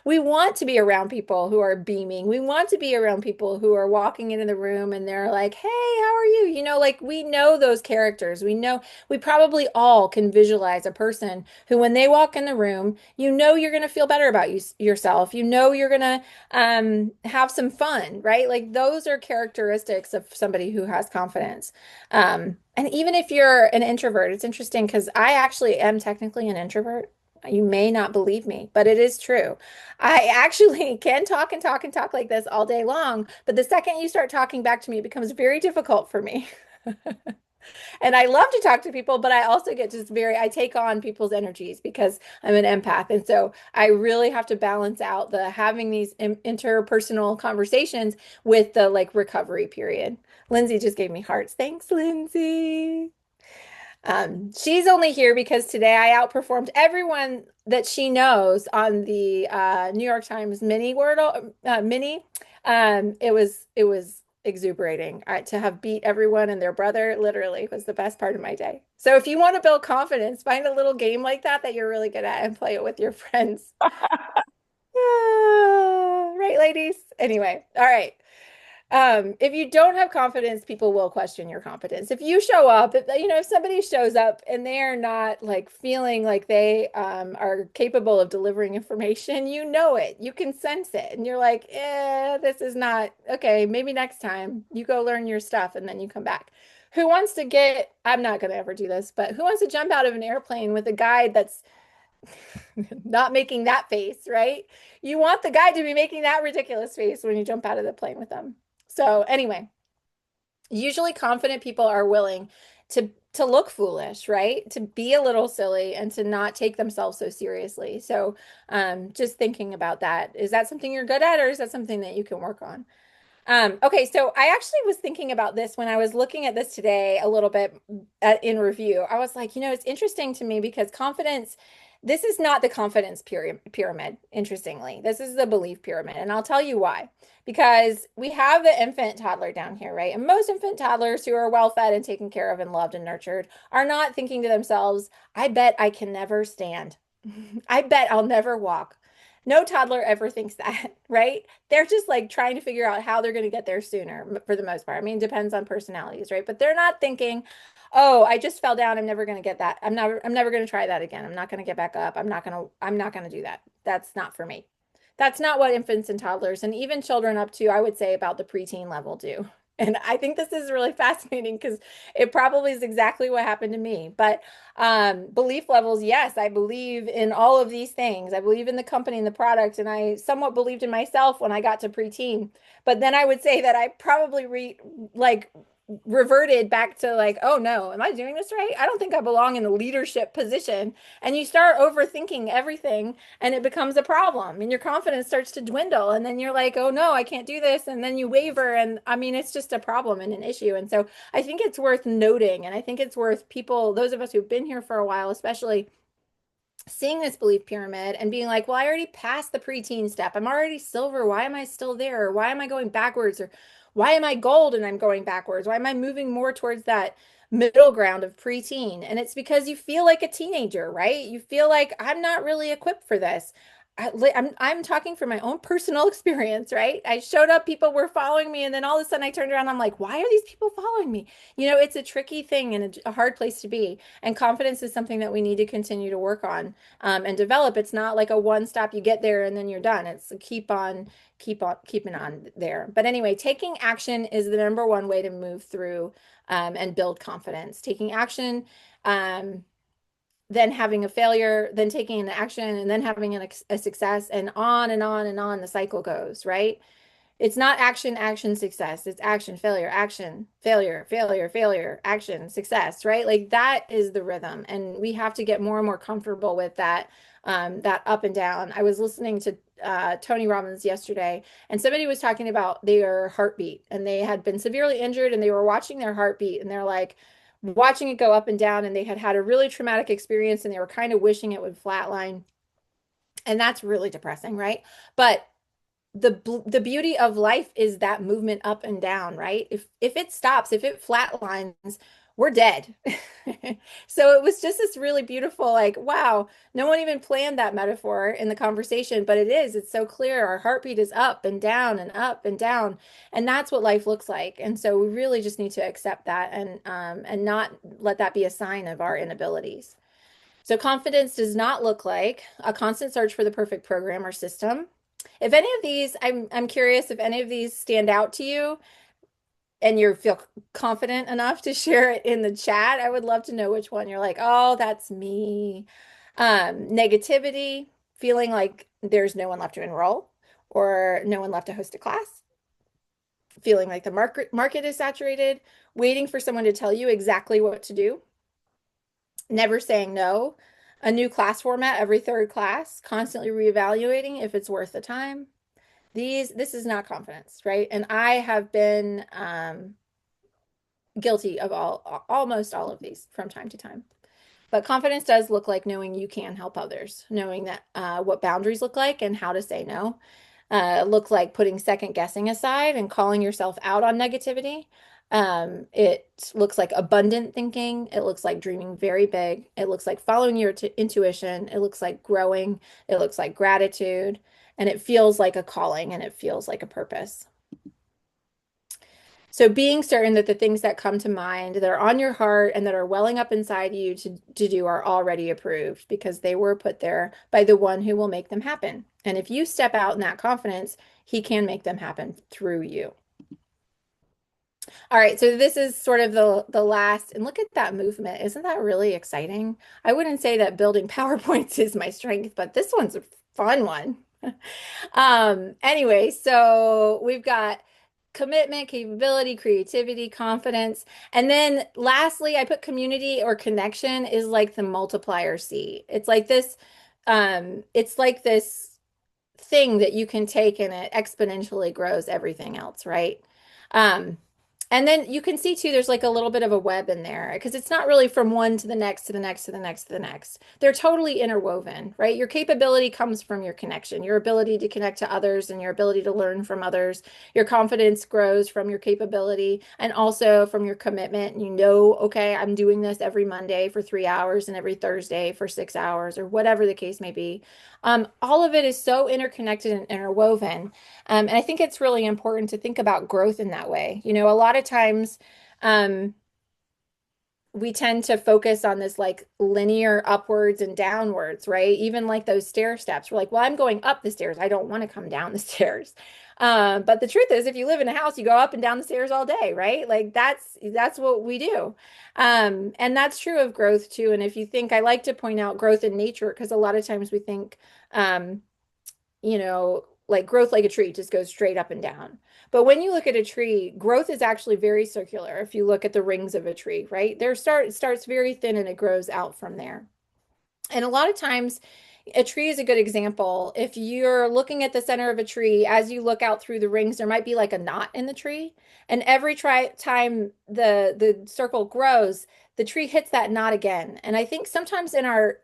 We want to be around people who are beaming. We want to be around people who are walking into the room and they're like, hey, how are you? You know, like we know those characters. We know we probably all can visualize a person who, when they walk in the room, you know you're going to feel better about yourself. You know you're going to have some fun, right? Like those are characteristics of somebody who has confidence. And even if you're an introvert, it's interesting because I actually am technically an introvert. You may not believe me, but it is true. I actually can talk and talk and talk like this all day long, but the second you start talking back to me, it becomes very difficult for me. And I love to talk to people, but I also get just I take on people's energies because I'm an empath. And so I really have to balance out the having these interpersonal conversations with the like recovery period. Lindsay just gave me hearts. Thanks, Lindsay. She's only here because today I outperformed everyone that she knows on the New York Times mini. It was exuberating. To have beat everyone and their brother literally was the best part of my day. So if you want to build confidence, find a little game like that that you're really good at and play it with your friends. Right, ladies? Anyway, all right. If you don't have confidence, people will question your competence. If you show up, if somebody shows up and they are not like feeling like they are capable of delivering information, you know it. You can sense it. And you're like, this is not okay. Maybe next time you go learn your stuff and then you come back. Who wants to I'm not going to ever do this, but who wants to jump out of an airplane with a guide that's not making that face, right? You want the guide to be making that ridiculous face when you jump out of the plane with them. So anyway, usually confident people are willing to look foolish, right? To be a little silly and to not take themselves so seriously. So just thinking about that, is that something you're good at, or is that something that you can work on? Okay, so I actually was thinking about this when I was looking at this today a little bit in review. I was like, it's interesting to me because confidence, this is not the confidence pyramid, interestingly. This is the belief pyramid. And I'll tell you why. Because we have the infant toddler down here, right? And most infant toddlers who are well fed and taken care of and loved and nurtured are not thinking to themselves, I bet I can never stand. I bet I'll never walk. No toddler ever thinks that, right? They're just like trying to figure out how they're going to get there sooner for the most part. I mean, it depends on personalities, right? But they're not thinking, "Oh, I just fell down. I'm never going to get that. I'm never going to try that again. I'm not going to get back up. I'm not going to do that. That's not for me." That's not what infants and toddlers and even children up to, I would say, about the preteen level do. And I think this is really fascinating because it probably is exactly what happened to me. But belief levels, yes, I believe in all of these things. I believe in the company and the product, and I somewhat believed in myself when I got to preteen. But then I would say that I probably reverted back to like, oh no, am I doing this right? I don't think I belong in a leadership position. And you start overthinking everything and it becomes a problem and your confidence starts to dwindle. And then you're like, oh no, I can't do this. And then you waver. And I mean, it's just a problem and an issue. And so I think it's worth noting. And I think it's worth people, those of us who've been here for a while, especially seeing this belief pyramid and being like, well, I already passed the preteen step. I'm already silver. Why am I still there? Or why am I going backwards? Or why am I gold and I'm going backwards? Why am I moving more towards that middle ground of preteen? And it's because you feel like a teenager, right? You feel like I'm not really equipped for this. I'm talking from my own personal experience, right? I showed up, people were following me, and then all of a sudden I turned around, I'm like, why are these people following me? It's a tricky thing and a hard place to be. And confidence is something that we need to continue to work on and develop. It's not like a one stop, you get there and then you're done. It's a keeping on there. But anyway, taking action is the number one way to move through and build confidence. Taking action. Then having a failure, then taking an action, and then having a success, and on and on and on the cycle goes, right? It's not action, action, success. It's action, failure, action, failure, failure, failure, action, success, right? Like that is the rhythm. And we have to get more and more comfortable with that up and down. I was listening to Tony Robbins yesterday, and somebody was talking about their heartbeat, and they had been severely injured, and they were watching their heartbeat, and they're like watching it go up and down, and they had had a really traumatic experience, and they were kind of wishing it would flatline. And that's really depressing, right? But the beauty of life is that movement up and down, right? If it stops, if it flatlines, we're dead. So it was just this really beautiful, like, wow, no one even planned that metaphor in the conversation, but it is. It's so clear. Our heartbeat is up and down and up and down, and that's what life looks like. And so we really just need to accept that and not let that be a sign of our inabilities. So confidence does not look like a constant search for the perfect program or system. If any of these, I'm curious if any of these stand out to you and you feel confident enough to share it in the chat. I would love to know which one you're like, oh, that's me. Negativity, feeling like there's no one left to enroll or no one left to host a class, feeling like the market is saturated, waiting for someone to tell you exactly what to do, never saying no, a new class format every third class, constantly reevaluating if it's worth the time. This is not confidence, right? And I have been guilty of almost all of these from time to time. But confidence does look like knowing you can help others, knowing that what boundaries look like and how to say no. Look like putting second guessing aside and calling yourself out on negativity. It looks like abundant thinking. It looks like dreaming very big. It looks like following your intuition. It looks like growing. It looks like gratitude. And it feels like a calling and it feels like a purpose. So being certain that the things that come to mind that are on your heart and that are welling up inside you to do are already approved because they were put there by the one who will make them happen. And if you step out in that confidence, he can make them happen through you. All right, so this is sort of the last, and look at that movement. Isn't that really exciting? I wouldn't say that building PowerPoints is my strength, but this one's a fun one. Anyway, so we've got commitment, capability, creativity, confidence. And then lastly, I put community or connection is like the multiplier C. It's like this thing that you can take and it exponentially grows everything else, right? Um, and then you can see too, there's like a little bit of a web in there because it's not really from one to the next, to the next, to the next, to the next. They're totally interwoven, right? Your capability comes from your connection, your ability to connect to others and your ability to learn from others. Your confidence grows from your capability and also from your commitment. You know, okay, I'm doing this every Monday for 3 hours and every Thursday for 6 hours or whatever the case may be. All of it is so interconnected and interwoven. And I think it's really important to think about growth in that way. A lot of times um, we tend to focus on this like linear upwards and downwards, right? Even like those stair steps. We're like, well, I'm going up the stairs. I don't want to come down the stairs. But the truth is, if you live in a house, you go up and down the stairs all day, right? Like that's what we do. And that's true of growth too. And if you think, I like to point out growth in nature because a lot of times we think, um, like growth like a tree just goes straight up and down. But when you look at a tree, growth is actually very circular. If you look at the rings of a tree, right? It starts very thin and it grows out from there. And a lot of times, a tree is a good example. If you're looking at the center of a tree, as you look out through the rings, there might be like a knot in the tree. And every time the circle grows, the tree hits that knot again. And I think sometimes in our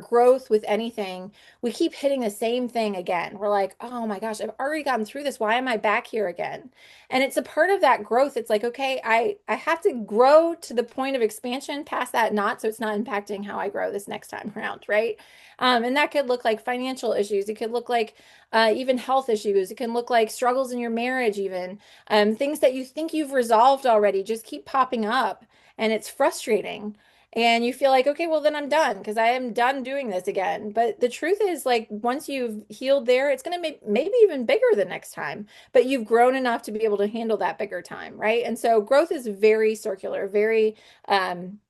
growth with anything, we keep hitting the same thing again. We're like, oh my gosh, I've already gotten through this. Why am I back here again? And it's a part of that growth. It's like, okay, I have to grow to the point of expansion past that knot so it's not impacting how I grow this next time around, right? And that could look like financial issues. It could look like even health issues. It can look like struggles in your marriage, even things that you think you've resolved already just keep popping up, and it's frustrating. And you feel like, okay, well, then I'm done because I am done doing this again. But the truth is, like, once you've healed there, it's going to be maybe even bigger the next time, but you've grown enough to be able to handle that bigger time, right? And so growth is very circular, very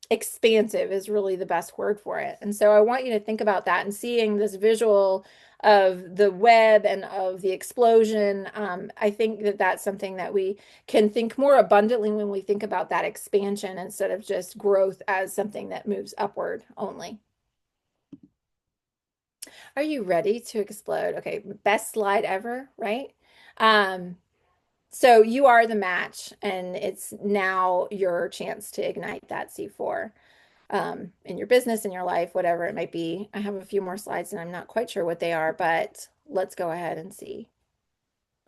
expansive is really the best word for it. And so I want you to think about that and seeing this visual of the web and of the explosion. I think that that's something that we can think more abundantly when we think about that expansion instead of just growth as something that moves upward only. Are you ready to explode? Okay, best slide ever, right? Um, so you are the match, and it's now your chance to ignite that C4 in your business, in your life, whatever it might be. I have a few more slides and I'm not quite sure what they are, but let's go ahead and see.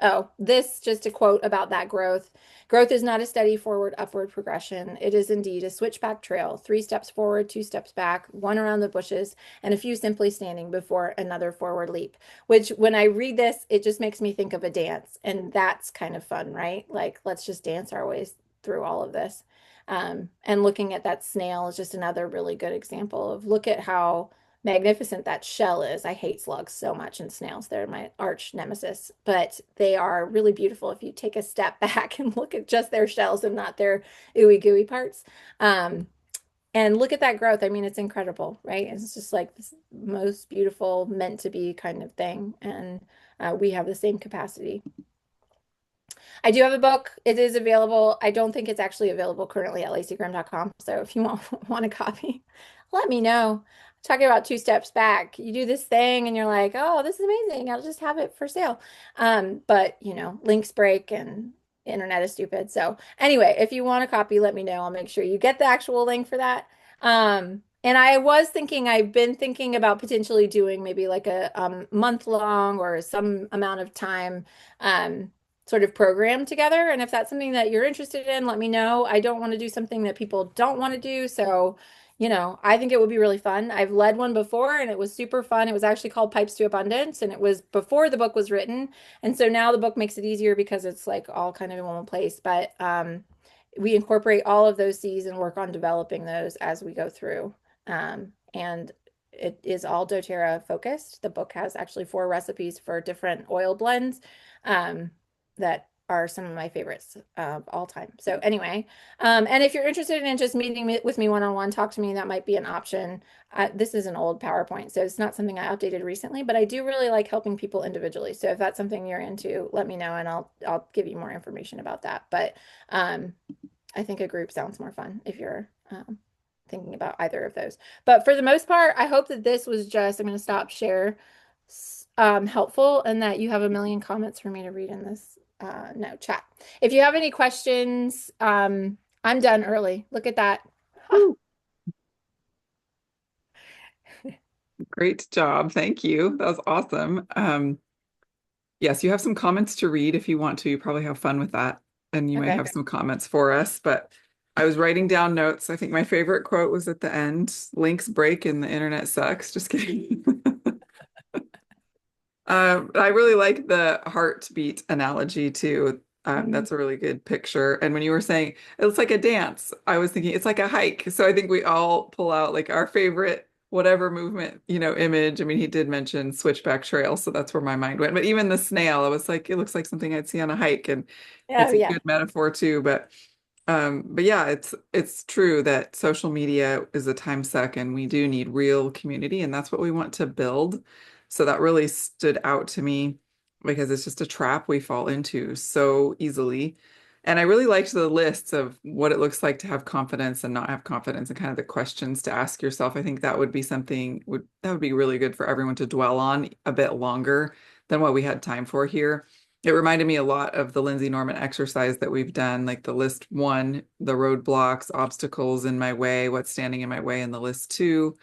Oh, this just a quote about that growth. Growth is not a steady forward, upward progression. It is indeed a switchback trail, 3 steps forward, 2 steps back, one around the bushes, and a few simply standing before another forward leap. Which, when I read this, it just makes me think of a dance. And that's kind of fun, right? Like, let's just dance our ways through all of this. And looking at that snail is just another really good example of look at how magnificent that shell is. I hate slugs so much and snails. They're my arch nemesis, but they are really beautiful if you take a step back and look at just their shells and not their ooey gooey parts. Um, and look at that growth. I mean, it's incredible, right? It's just like this most beautiful, meant to be kind of thing. And we have the same capacity. I do have a book. It is available. I don't think it's actually available currently at lacygrim.com. So if you want a copy, let me know. Talking about 2 steps back. You do this thing and you're like, oh, this is amazing. I'll just have it for sale. But links break and the internet is stupid. So anyway, if you want a copy, let me know. I'll make sure you get the actual link for that. And I've been thinking about potentially doing maybe like a month long or some amount of time sort of program together. And if that's something that you're interested in, let me know. I don't want to do something that people don't want to do. So, I think it would be really fun. I've led one before and it was super fun. It was actually called Pipes to Abundance and it was before the book was written. And so now the book makes it easier because it's like all kind of in one place. But we incorporate all of those C's and work on developing those as we go through. And it is all doTERRA focused. The book has actually 4 recipes for different oil blends. That are some of my favorites of all time. So anyway, and if you're interested in just meeting with me one-on-one, talk to me, that might be an option. This is an old PowerPoint, so it's not something I updated recently, but I do really like helping people individually. So if that's something you're into, let me know and I'll give you more information about that. But I think a group sounds more fun if you're thinking about either of those. But for the most part, I hope that this was just, I'm going to stop share, helpful and that you have a million comments for me to read in this no chat. If you have any questions, I'm done early. Look at that. Woo. Great job. Thank you. That was awesome. Yes, you have some comments to read if you want to. You probably have fun with that. And you might Okay. have some comments for us, but I was writing down notes. I think my favorite quote was at the end, links break and the internet sucks. Just kidding. I really like the heartbeat analogy too. Mhm. That's a really good picture. And when you were saying it's like a dance, I was thinking it's like a hike. So I think we all pull out like our favorite whatever movement, image. I mean, he did mention switchback trail, so that's where my mind went. But even the snail, I was like, it looks like something I'd see on a hike, and Oh it's a yeah. good metaphor too. But yeah, it's true that social media is a time suck and we do need real community and that's what we want to build. So that really stood out to me because it's just a trap we fall into so easily. And I really liked the lists of what it looks like to have confidence and not have confidence and kind of the questions to ask yourself. I think that would be that would be really good for everyone to dwell on a bit longer than what we had time for here. It reminded me a lot of the Lindsay Norman exercise that we've done, like the list one, the roadblocks, obstacles in my way, what's standing in my way, and the list two,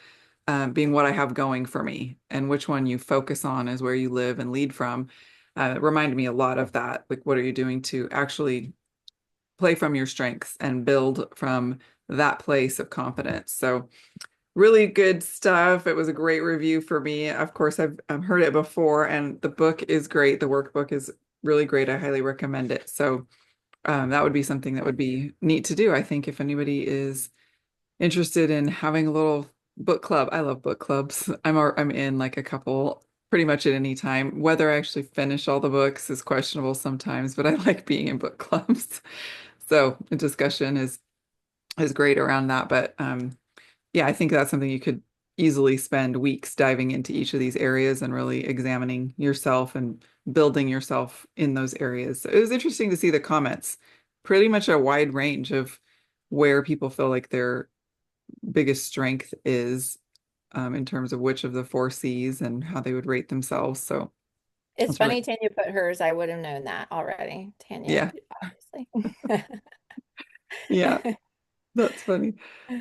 being what I have going for me, and which one you focus on is where you live and lead from. It reminded me a lot of that. Like, what are you doing to actually play from your strengths and build from that place of confidence? So, really good stuff. It was a great review for me. Of course, I've heard it before, and the book is great. The workbook is really great. I highly recommend it. So, that would be something that would be neat to do, I think, if anybody is interested in having a little book club. I love book clubs. I'm in like a couple pretty much at any time. Whether I actually finish all the books is questionable sometimes, but I like being in book clubs. So a discussion is great around that. But yeah, I think that's something you could easily spend weeks diving into each of these areas and really examining yourself and building yourself in those areas. So it was interesting to see the comments, pretty much a wide range of where people feel like they're biggest strength is in terms of which of the four C's and how they would rate themselves. So It's that's really, funny Tanya put hers. I would have known that already. Tanya, yeah, obviously. yeah, that's funny.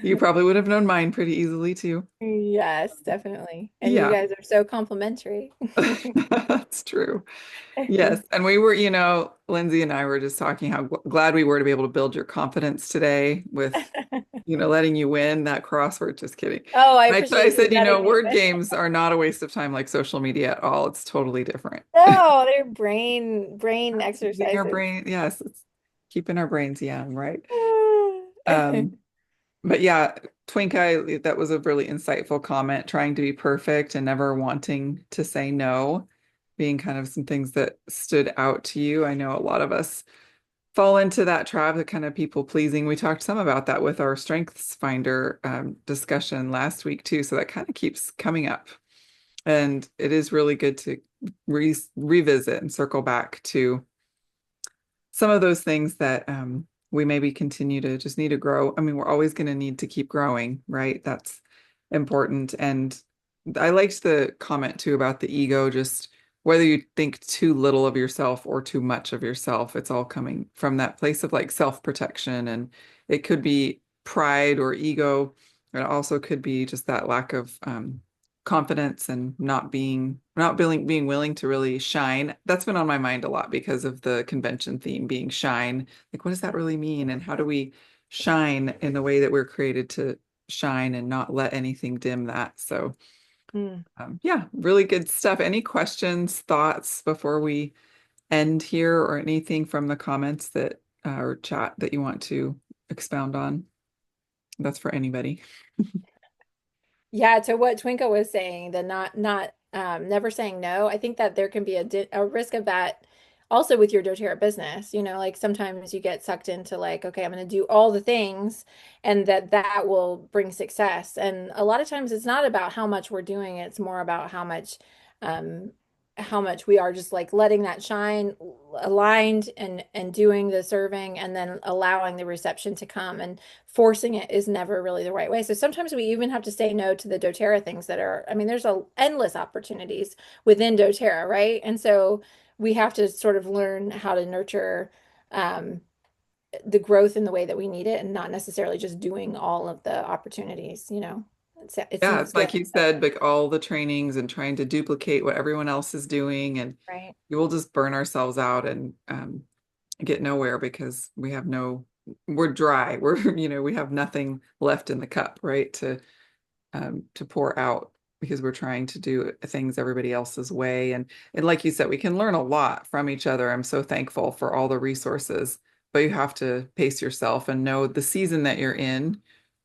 You probably would have known mine pretty easily too. Yes, definitely. And you Yeah, guys are so complimentary. that's true. Yes. And Lindsay and I were just talking how glad we were to be able to build your confidence today with, letting you win that crossword. Just kidding. Oh, I I appreciate you said, letting me word win. games are not a waste of time like social media at all. It's totally different. No, they're brain Keeping our exercises. brain, yes, it's keeping our brains young, right? Um, but yeah, Twink, that was a really insightful comment, trying to be perfect and never wanting to say no, being kind of some things that stood out to you. I know a lot of us fall into that trap, the kind of people pleasing. We talked some about that with our Strengths Finder discussion last week too. So that kind of keeps coming up. And it is really good to revisit and circle back to some of those things that we maybe continue to just need to grow. I mean, we're always going to need to keep growing, right? That's important. And I liked the comment too about the ego, just whether you think too little of yourself or too much of yourself, it's all coming from that place of like self-protection. And it could be pride or ego. It also could be just that lack of confidence and not being willing to really shine. That's been on my mind a lot because of the convention theme being shine. Like, what does that really mean? And how do we shine in the way that we're created to shine and not let anything dim that? So, Mm. yeah, really good stuff. Any questions, thoughts before we end here, or anything from the comments that or chat that you want to expound on? That's for anybody. Yeah, to what Twinkle was saying, the not never saying no. I think that there can be a risk of that also with your doTERRA business. Like sometimes you get sucked into like, okay, I'm going to do all the things and that will bring success. And a lot of times it's not about how much we're doing, it's more about um how much we are just like letting that shine aligned and doing the serving and then allowing the reception to come. And forcing it is never really the right way. So sometimes we even have to say no to the doTERRA things that are, I mean, there's endless opportunities within doTERRA, right? And so we have to sort of learn how to nurture um, the growth in the way that we need it and not necessarily just doing all of the opportunities. It Yeah, seems it's like very you said, selfish, like all the trainings and trying to duplicate what everyone else is doing, and right? we will just burn ourselves out and get nowhere because we're dry. We have nothing left in the cup, right? To pour out because we're trying to do things everybody else's way. And like you said, we can learn a lot from each other. I'm so thankful for all the resources, but you have to pace yourself and know the season that you're in.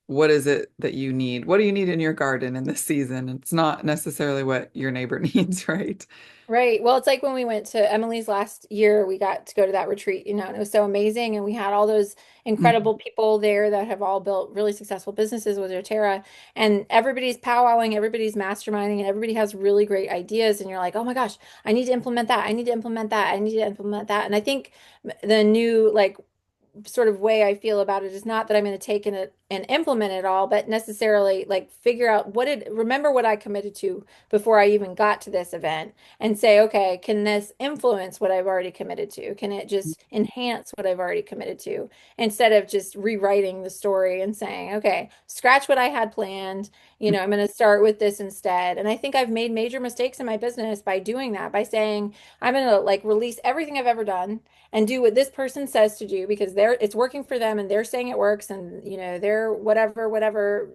What is it that you need? What do you need in your garden in this season? It's not necessarily what your neighbor needs, right? Right. Well, it's like when we went to Emily's last year, we got to go to that retreat, and it was so amazing. And we had all those incredible Mhm. people there that have all built really successful businesses with doTERRA. And everybody's powwowing, everybody's masterminding, and everybody has really great ideas. And you're like, oh my gosh, I need to implement that. I need to implement that. I need to implement that. And I think the new, like, sort of way I feel about it is not that I'm going to take it and implement it all, but necessarily like figure out remember what I committed to before I even got to this event and say, okay, can this influence what I've already committed to? Can it just enhance what I've already committed to? Instead of just rewriting the story and saying, okay, scratch what I had planned. I'm going to start with this instead. And I think I've made major mistakes in my business by doing that, by saying, I'm going to like release everything I've ever done and do what this person says to do because it's working for them and they're saying it works and they're whatever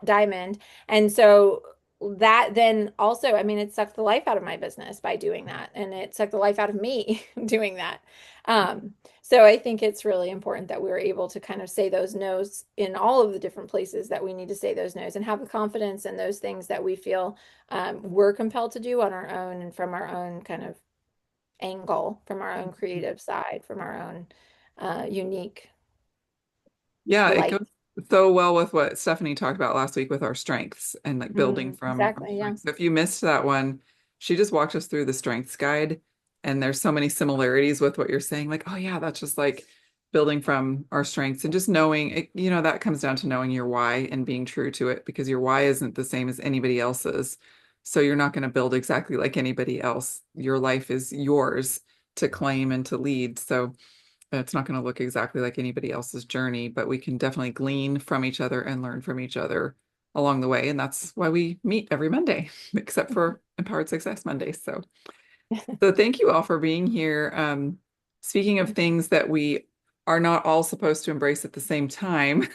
diamond. And so that then also, I mean, it sucked the life out of my business by doing that, and it sucked the life out of me doing that. um so I think it's really important that we're able to kind of say those no's in all of the different places that we need to say those no's and have the confidence in those things that we feel we're compelled to do on our own and from our own kind of angle, from our own creative side, from our own unique Yeah, it light. goes so well with what Stephanie talked about last week with our strengths and like building from our Exactly. Yeah. strengths. So if you missed that one, she just walked us through the strengths guide, and there's so many similarities with what you're saying. Like, oh yeah, that's just like building from our strengths and just knowing it, that comes down to knowing your why and being true to it because your why isn't the same as anybody else's. So you're not going to build exactly like anybody else. Your life is yours to claim and to lead. So it's not going to look exactly like anybody else's journey, but we can definitely glean from each other and learn from each other along the way. And that's why we meet every Monday, except for Empowered Success Monday. So thank you all for being here. Speaking of things that we are not all supposed to embrace at the same time,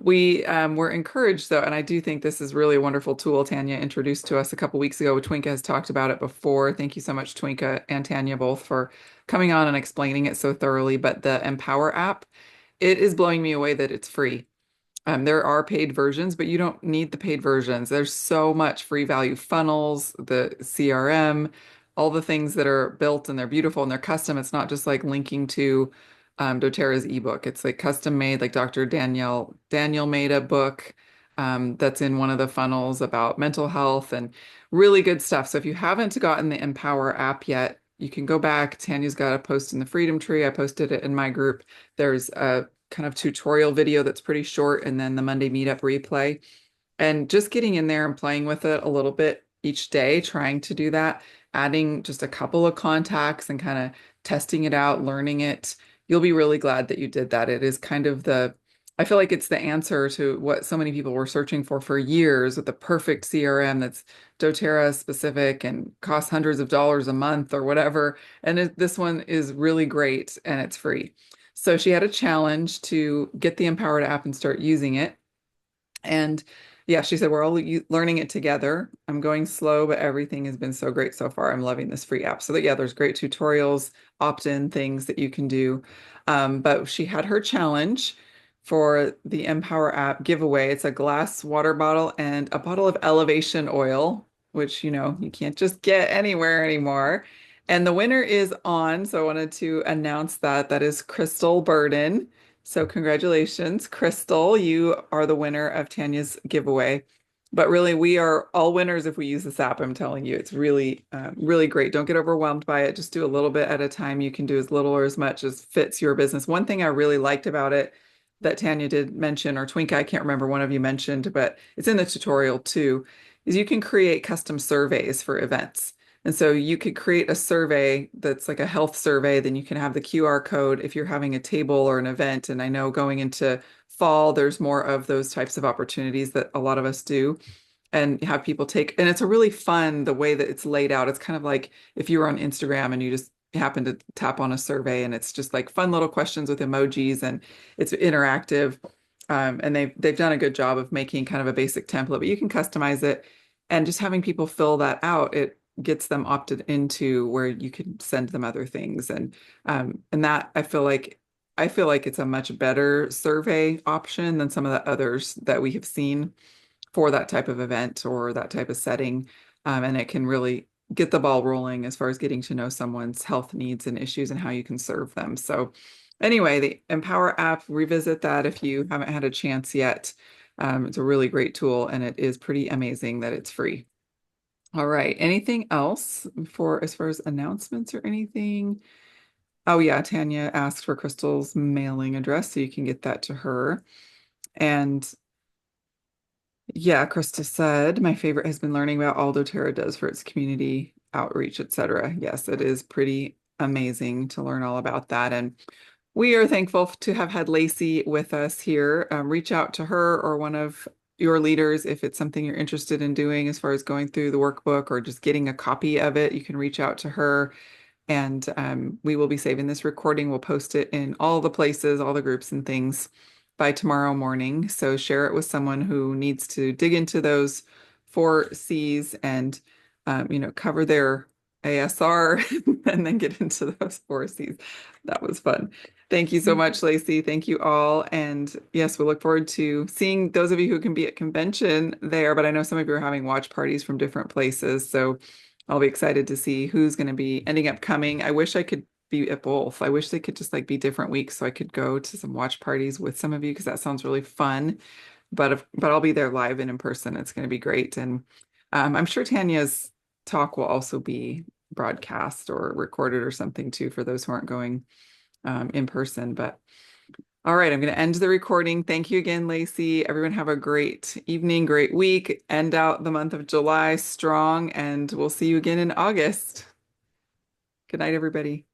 we were encouraged though, and I do think this is really a wonderful tool Tanya introduced to us a couple weeks ago. Twinka has talked about it before. Thank you so much, Twinka and Tanya, both for coming on and explaining it so thoroughly. But the Empower app, it is blowing me away that it's free. There are paid versions, but you don't need the paid versions. There's so much free value funnels, the CRM, all the things that are built and they're beautiful and they're custom. It's not just like linking to doTERRA's ebook. It's like custom made, like Dr. Daniel made a book that's in one of the funnels about mental health and really good stuff. So if you haven't gotten the Empower app yet, you can go back. Tanya's got a post in the Freedom Tree. I posted it in my group. There's a kind of tutorial video that's pretty short, and then the Monday meetup replay. And just getting in there and playing with it a little bit each day, trying to do that, adding just a couple of contacts and kind of testing it out, learning it. You'll be really glad that you did that. It is kind of I feel like it's the answer to what so many people were searching for years with the perfect CRM that's doTERRA specific and costs hundreds of dollars a month or whatever. And this one is really great and it's free. So she had a challenge to get the Empowered app and start using it. And yeah, she said, we're all learning it together. I'm going slow, but everything has been so great so far. I'm loving this free app. So that, yeah, there's great tutorials, opt-in things that you can do. But she had her challenge for the Empower app giveaway. It's a glass water bottle and a bottle of elevation oil, which, you can't just get anywhere anymore. And the winner is on. So I wanted to announce that. That is Crystal Burden. So congratulations, Crystal. You are the winner of Tanya's giveaway. But really, we are all winners if we use this app. I'm telling you, it's really, really great. Don't get overwhelmed by it. Just do a little bit at a time. You can do as little or as much as fits your business. One thing I really liked about it that Tanya did mention, or Twinka, I can't remember, one of you mentioned, but it's in the tutorial too, is you can create custom surveys for events. And so you could create a survey that's like a health survey, then you can have the QR code if you're having a table or an event. And I know going into fall, there's more of those types of opportunities that a lot of us do and have people take. And it's a really fun, the way that it's laid out. It's kind of like if you were on Instagram and you just happen to tap on a survey and it's just like fun little questions with emojis and it's interactive. And they've done a good job of making kind of a basic template, but you can customize it and just having people fill that out. It gets them opted into where you can send them other things. And that I feel like it's a much better survey option than some of the others that we have seen for that type of event or that type of setting. And it can really get the ball rolling as far as getting to know someone's health needs and issues and how you can serve them. So anyway, the Empower app, revisit that if you haven't had a chance yet. It's a really great tool and it is pretty amazing that it's free. All right. Anything else for as far as announcements or anything? Oh yeah, Tanya asked for Crystal's mailing address so you can get that to her. And yeah, Krista said, my favorite has been learning about all doTERRA does for its community outreach, etc. Yes, it is pretty amazing to learn all about that. And we are thankful to have had Lacey with us here. Reach out to her or one of your leaders if it's something you're interested in doing as far as going through the workbook or just getting a copy of it. You can reach out to her. And we will be saving this recording. We'll post it in all the places, all the groups and things by tomorrow morning. So share it with someone who needs to dig into those four C's and, cover their ASR and then get into those four C's. That was fun. Thank you so much, Lacey. Thank you all. And yes, we look forward to seeing those of you who can be at convention there. But I know some of you are having watch parties from different places. So I'll be excited to see who's going to be ending up coming. I wish I could be at both. I wish they could just like be different weeks so I could go to some watch parties with some of you because that sounds really fun. But I'll be there live and in person. It's going to be great. And I'm sure Tanya's talk will also be broadcast or recorded or something too for those who aren't going in person. But all right, I'm going to end the recording. Thank you again, Lacey. Everyone have a great evening, great week. End out the month of July strong, and we'll see you again in August. Good night, everybody.